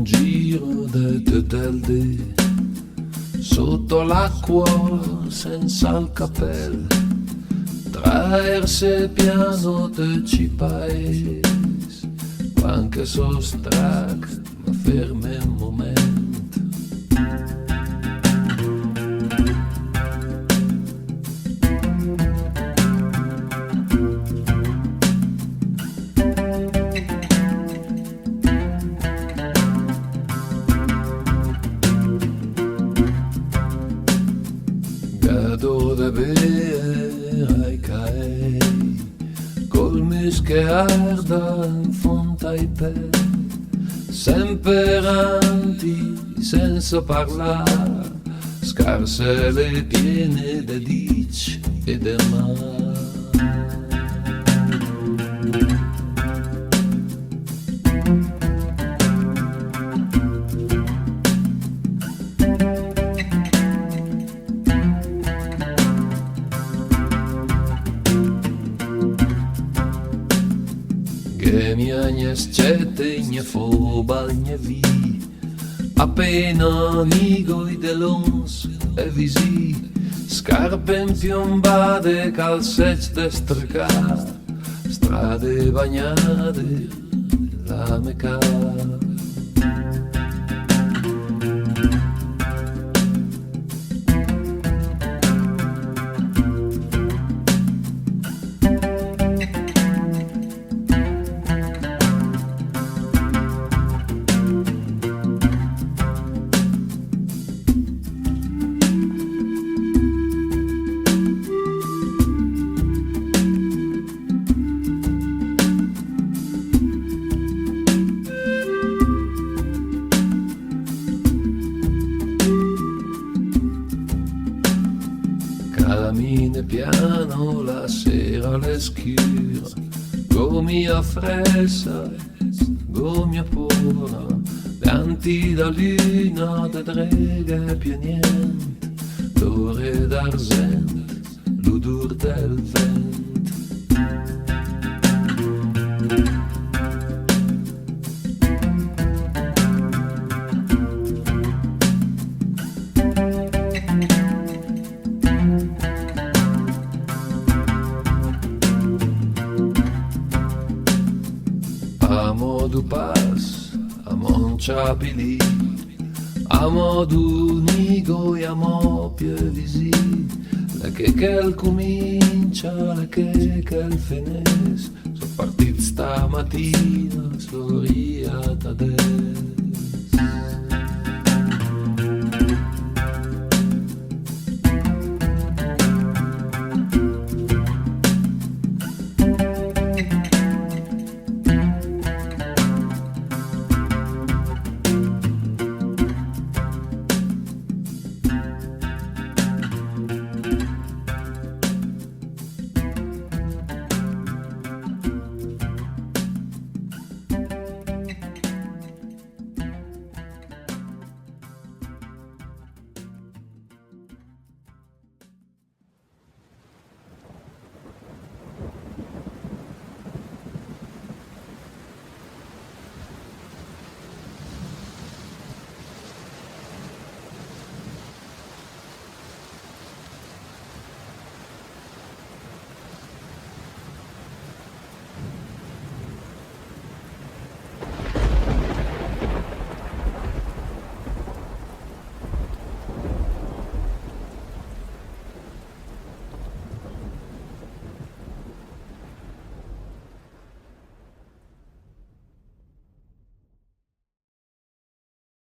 giro di teteldi sotto l'acqua senza il cappello, traerse piano de cipais, anche so strac, ma ferme un momento. Gado de bere ai cae, col mus che arda in fondo ai pe, semperanti senza parlare, scarse le piene de dic e de mar. Che mi agne scette ne fobal ne vi, appena nigo de lons e visi, scarpe impiombate, calzette de strecar, strade bagnate, la meca. Cammina piano la sera all'escura, gomia fressa, gomia pura, davanti da luna de drega pianient, d'ore d'argent, l'odor del vent. Amo du pas, amo ciabili, amo du nigo e amo pievisi, la che il comincia, la che il fenes, so partit stamattina, so riata del.